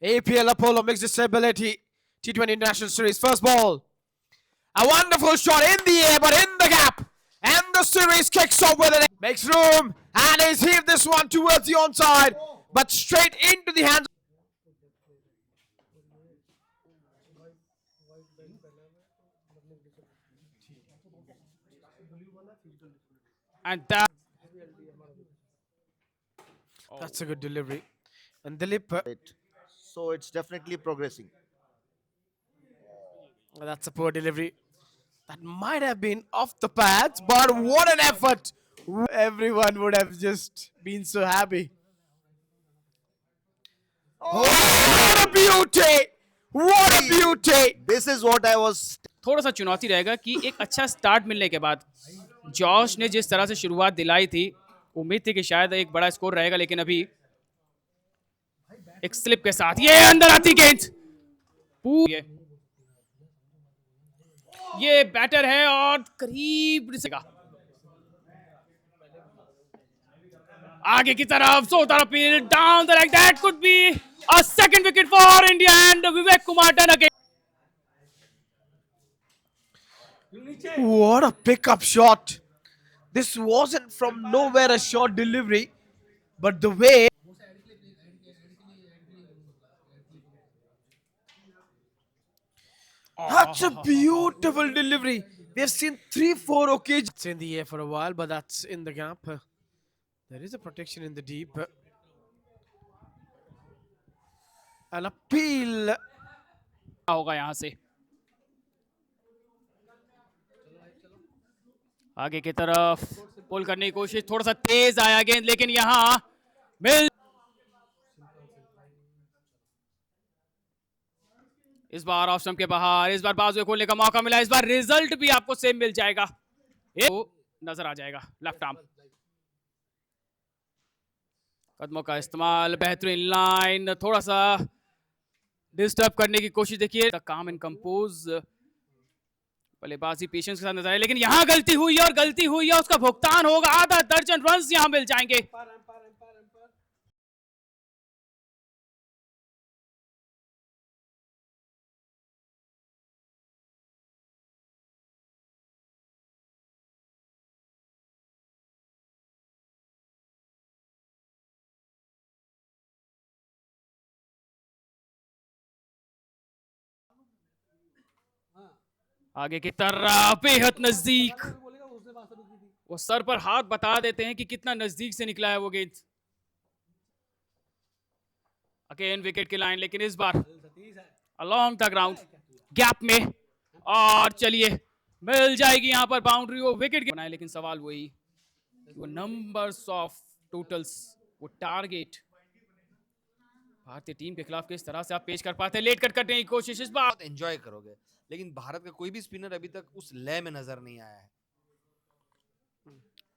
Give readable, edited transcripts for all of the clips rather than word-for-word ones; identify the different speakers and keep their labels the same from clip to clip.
Speaker 1: APL Apollo mixed disability T20 International Series. First ball. A wonderful shot in the air, but in the gap. And the series kicks off with it. Makes room. And he's heaved this one towards the onside. But straight into the hands.
Speaker 2: And
Speaker 1: that's a good delivery. And Dilip.
Speaker 3: So it's definitely progressing.
Speaker 1: That's a poor delivery. That might have been off the pads, but what an effort. Everyone would have just been so happy. Oh, what a beauty! What a beauty!
Speaker 3: This is what I was.
Speaker 2: थोड़ा सा चुनौती रहेगा कि एक अच्छा start मिलने के बाद जॉश ने जिस तरह से शुरुआत दिलाई थी, उम्मीद थी कि शायद एक बड़ा स्कोर रहेगा, लेकिन अभी एक स्लिप के साथ ये अंदर आती गेंद। ये बैटर है और करीब आगे की तरफ सो तरफ down the leg, that could be a second wicket for India and Vivek Kumar done again.
Speaker 1: What a pickup shot. This wasn't from nowhere a short delivery, but the way. That's a beautiful delivery. We have seen 3-4 occasions. It's in the air for a while, but that's in the gap. There is a protection in the deep. An appeal.
Speaker 2: होगा यहां से आगे की तरफ पुल करने की कोशिश, थोड़ा सा तेज आया गेंद, लेकिन यहां मिल इस बार ऑफ स्टंप के बाहर, इस बार बाजू खोलने का मौका मिला, इस बार रिजल्ट भी आपको सेम मिल जाएगा, ये नजर आ जाएगा। लेफ्ट आर्म कदमों का इस्तेमाल, बेहतरीन लाइन, थोड़ा सा डिस्टर्ब करने की कोशिश, देखिए काम एंड कंपोज बल्लेबाजी पेशेंस के साथ नजर आए, लेकिन यहां गलती हुई है और गलती हुई है उसका भुगतान होगा, आधा दर्जन रन यहां मिल जाएंगे। आगे की तरफ बेहद नजदीक, वो सर पर हाथ बता देते हैं कि कितना नजदीक से निकला है वो गेंद। अगेन विकेट की लाइन, लेकिन इस बार अलोंग द ग्राउंड गैप में, और चलिए मिल जाएगी यहां पर बाउंड्री, वो विकेट बनाए, लेकिन सवाल वही, वो नंबर्स ऑफ टोटल्स, वो टारगेट भारतीय टीम के खिलाफ किस तरह से आप पेश कर पाते हैं। लेट कट करने की कोशिश, इस बार
Speaker 4: एंजॉय करोगे, लेकिन भारत का कोई भी स्पिनर अभी तक उस लय में नजर नहीं आया है।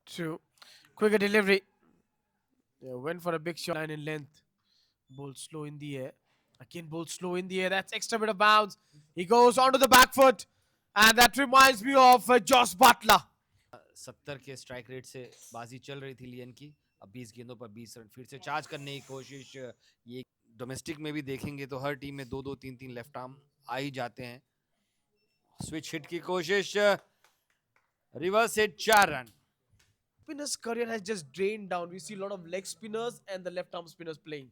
Speaker 1: True. Quicker delivery. Yeah, went for a big shot. Line in length. Ball slow in the air. Again, ball slow in the air. That's extra bit of bounce. He goes onto the back foot. And that reminds me of Josh Butler.
Speaker 4: 70 के strike rate से बाजी चल रही थी लियन की, अब 20 गेंदों पर 20 रन, फिर से चार्ज करने की कोशिश। ये डोमेस्टिक में भी देखेंगे तो हर टीम में 2-2 3-3 लेफ्ट आर्म आ ही जाते हैं। स्विच हिट की कोशिश, reverse hit, 4 run.
Speaker 1: Spinner's career has just drained down. We see a lot of leg spinners and the left arm spinners playing.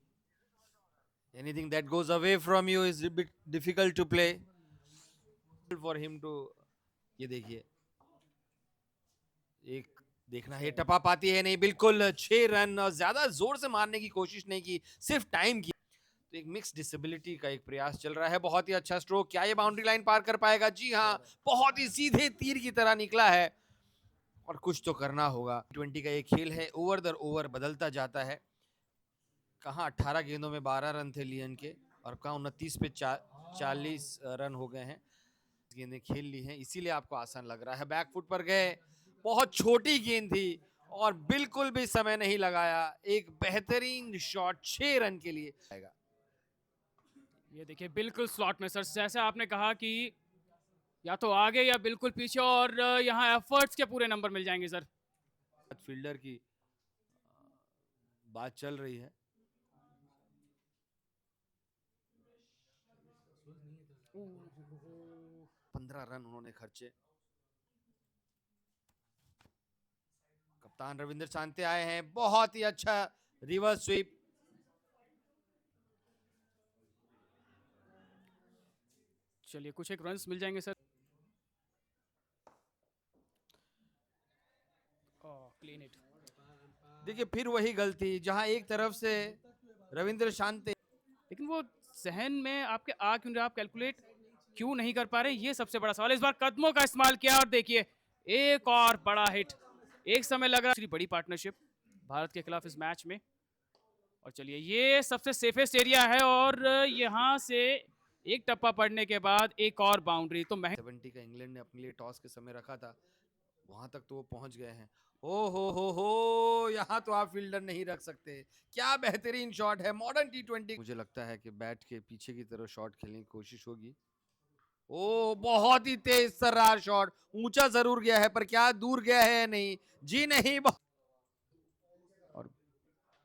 Speaker 4: Anything that goes away from you is a bit difficult to play for him to। ये देखिए, एक देखना है टपा पाती है, नहीं, बिल्कुल 6 रन, और ज्यादा जोर से मारने की कोशिश नहीं की, सिर्फ टाइम की। तो एक मिक्स डिसेबिलिटी का एक प्रयास चल रहा है, बहुत ही अच्छा स्ट्रोक, क्या ये बाउंड्री लाइन पार कर पाएगा? जी हाँ, बहुत ही सीधे तीर की तरह निकला है, और कुछ तो करना होगा। 20 का ये खेल है, ओवर दर ओवर बदलता जाता है। कहाँ 18 गेंदों में 12 रन थे लियन के, और कहाँ 29 पे 40 रन हो गए हैं। गेंदें खेल ली हैं, इसीलिए आपको आसान लग रहा है। बैक फुट पर गए, बहुत छोटी गेंद थी और बिल्कुल भी समय नहीं लगाया, एक बेहतरीन शॉट 6 रन के लिए आएगा।
Speaker 2: ये देखिए बिल्कुल स्लॉट में सर, जैसे आपने कहा कि या तो आगे या बिल्कुल पीछे, और यहाँ एफर्ट्स के पूरे नंबर मिल जाएंगे सर।
Speaker 4: फील्डर की बात चल रही है, 15 रन उन्होंने खर्चे। कप्तान रविंद्र शांति आए हैं, बहुत ही अच्छा रिवर्स स्वीप।
Speaker 2: चलिए कुछ एक रन्स मिल जाएंगे सर। Clean it.
Speaker 4: देखिए फिर वही गलती जहां एक तरफ से रविंद्र शांति,
Speaker 2: लेकिन वो जहन में आपके आ क्यों रहा, आप कैलकुलेट क्यों नहीं कर पा रहे, ये सबसे बड़ा सवाल। इस बार कदमों का इस्तेमाल किया और देखिए एक और बड़ा हिट। एक समय लग रहा बड़ी पार्टनरशिप भारत के खिलाफ इस मैच में। और चलिए ये सबसे सेफेस्ट एरिया है और यहाँ से एक टप्पा पड़ने के बाद एक और बाउंड्री। तो
Speaker 4: 70 का इंग्लैंड ने अपने लिए टॉस के समय रखा था, वहां तक तो वो पहुंच गए हैं। ओ हो, यहाँ तो आप फील्डर नहीं रख सकते। क्या बेहतरीन शॉट है मॉडर्न टी20। मुझे लगता है कि बैट के पीछे की तरफ शॉट खेलने की कोशिश होगी। ओ बहुत ही तेज सर्रार शॉट, ऊंचा जरूर गया है पर क्या दूर गया है नहीं, जी नहीं।
Speaker 2: और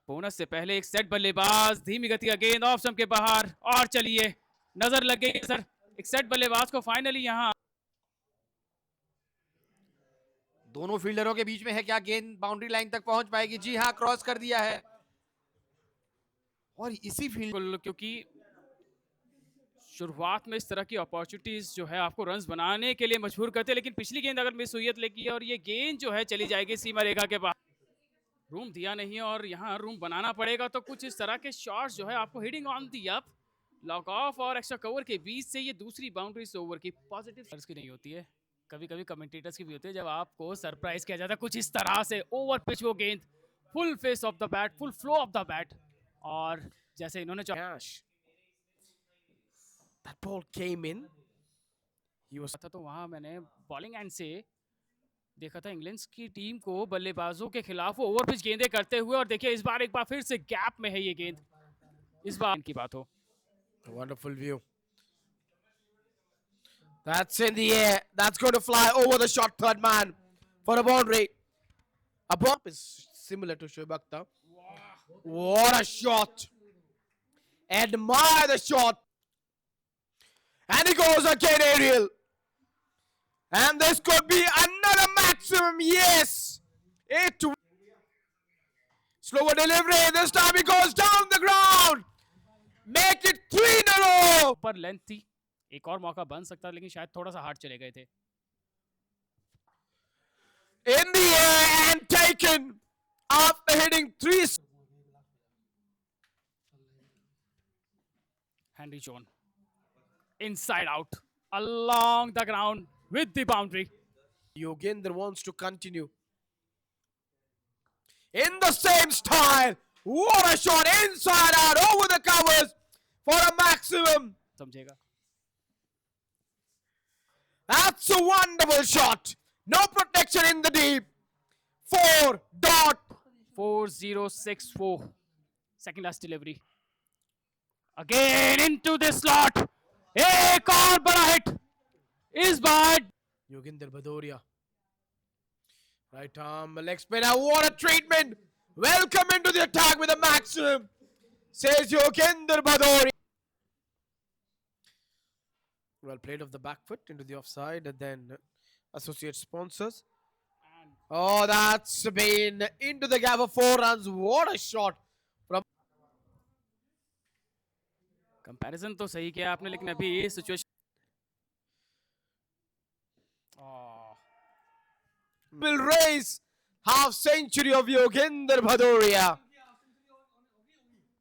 Speaker 2: बोनस से पहले एक सेट बल्लेबाज, धीमी गति का गेंद ऑफ स्टंप के बाहर। और चलिए नजर लग गई सर एक सेट बल्लेबाज को फाइनली। यहाँ
Speaker 4: दोनों फील्डरों के बीच में है, क्या गेंद बाउंड्री लाइन तक पहुंच पाएगी? जी हाँ, क्रॉस कर दिया है। और इसी फील्ड,
Speaker 2: क्योंकि शुरुआत में इस तरह की अपॉर्चुनिटीज जो है आपको रन्स बनाने के लिए मजबूर करते हैं, लेकिन पिछली गेंद अगर मिस हुई है लेगी और ये गेंद जो है चली जाएगी सीमा रेखा के बाहर। रूम दिया नहीं और यहाँ रूम बनाना पड़ेगा। तो कुछ इस तरह के शॉट्स जो है आपको hitting on the up, long off और एक्स्ट्रा कवर के बीच से ये दूसरी बाउंड्री इस ओवर की पॉजिटिव की नहीं होती है, कभी कभी कमेंटेटर्स की भी होती है, जब आपको सरप्राइज किया जाता है कुछ इस तरह से। ओवर पिच वो गेंद, full face of the bat, full flow of the bat. और जैसे इन्होंने
Speaker 1: that ball came in.
Speaker 2: He was तो वहां मैंने बॉलिंग एंड से देखा था इंग्लैंड की टीम को बल्लेबाजों के खिलाफ वो ओवर पिच गेंदें करते हुए। और देखिए इस बार एक बार फिर से गैप में है ये गेंद, इस बार की बात हो।
Speaker 1: A wonderful view. That's in the air. That's going to fly over the short third man for a boundary. A bump is similar to Shoaib Akhtar. What a shot! Admire the shot. And he goes again, Ariel. And this could be another maximum. Yes. 8 to. Slower delivery. This time he goes down the ground. Make it 3 in a row.
Speaker 2: पर length थी, एक और मौका बन सकता लेकिन शायद थोड़ा सा हार्ड चले गए थे।
Speaker 1: In the air and taken after hitting 3.
Speaker 2: Henry John inside out along the ground with the boundary.
Speaker 1: Yogendra wants to continue in the same style. What a shot, inside out over the covers for a maximum.
Speaker 2: समझेगा।
Speaker 1: That's a wonderful shot. No protection in the deep.
Speaker 2: 4.4064. Second last delivery. Again into the slot. एक और बड़ा hit इस बार।
Speaker 1: Yogendra Bhadoria. Right arm, leg spinner. What a treatment. Welcome into the attack with a maximum, says Yogendra Bhadoria. Well played off the back foot into the offside and then associate sponsors. Oh, that's been into the gap of 4 runs. What a shot from.
Speaker 2: Comparison तो सही किया आपने, लेकिन अभी ये situation
Speaker 1: Will raise half century of Yogendra Bhadoria.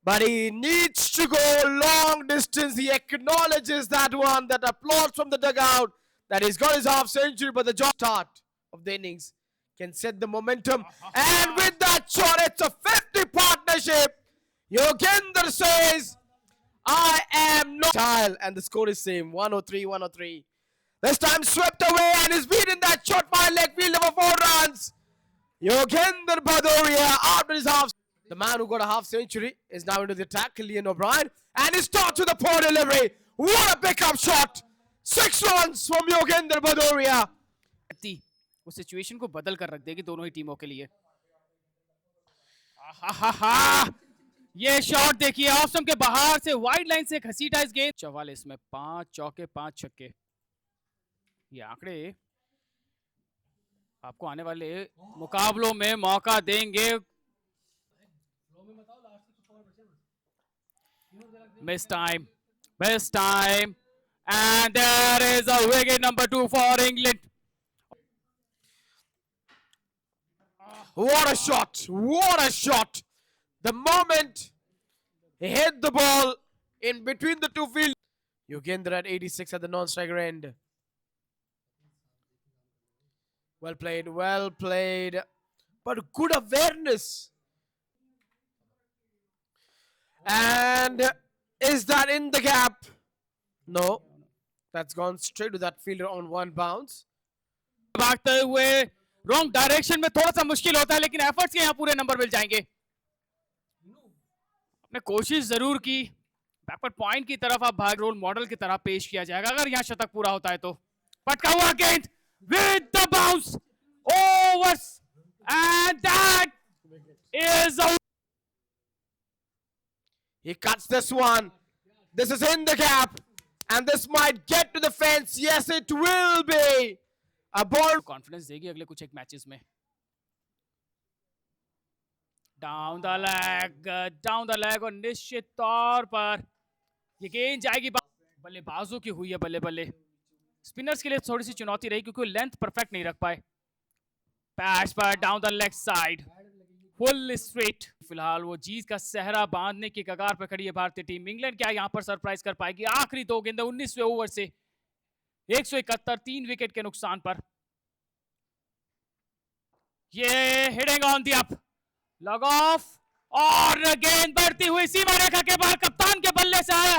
Speaker 1: But he needs to go long distance. He acknowledges that one, that applause from the dugout, that he's got his half century, but the start of the innings can set the momentum. And with that shot, it's a 50 partnership. Yogendra says, I am not style, and the score is same, 103-103. This time swept away and is beaten that shot by leg field over 4 runs. Yogendra Bhadoria out with his half. The man who got a half century is now into the attack, Killian O'Brien, and he starts with a poor delivery. What a pickup shot! 6 runs from Yogendra Bhadoria.
Speaker 2: वो situation को बदल कर रख देगी दोनों ही टीमों के लिए। ये शॉट देखिए ऑफ स्टंप के बाहर से वाइड लाइन से घसीटा इस गेंद। 44 में 5 चौके 5 छक्के। ये आंकड़े आपको आने वाले मुकाबलों में मौका देंगे। Miss time, and there is a wicket number 2 for England.
Speaker 1: What a shot! What a shot! The moment he hit the ball in between the two fields. Yugender at 86 at the non-striker end. Well played. But good awareness. And is that in the gap? No. That's gone straight to that fielder on one bounce.
Speaker 2: भागते हुए wrong direction में थोड़ा सा मुश्किल होता है, लेकिन efforts के यहाँ पूरे नंबर मिल जाएंगे। आपने कोशिश जरूर की। बैकवर्ड पॉइंट की तरफ आप भाग रोल मॉडल की तरह पेश किया जाएगा अगर यहाँ शतक पूरा होता है तो। पटका हुआ गेंद with the bounce overs and that is out.
Speaker 1: He cuts this one. This is in the gap. And this might get to the fence. Yes, it will be. A ball.
Speaker 2: Confidence देगी अगले कुछ एक matches में। Down the leg और निश्चित तौर पर ये गेंद जाएगी बल्लेबाजों की हुई है बल्ले। स्पिनर्स के लिए थोड़ी सी चुनौती रही क्योंकि लेंथ परफेक्ट नहीं रख पाए। पैच पर down the leg side full straight. फिलहाल वो जीत का सहरा बांधने की कगार पर खड़ी है भारतीय टीम। इंग्लैंड क्या यहां पर सरप्राइज कर पाएगी? आखिरी 2 गेंदें 19वें ओवर से 171 3 विकेट के नुकसान पर। ये hitting on the up, long off और गेंद बढ़ती हुई सीमा रेखा के बाहर कप्तान के बल्ले से आया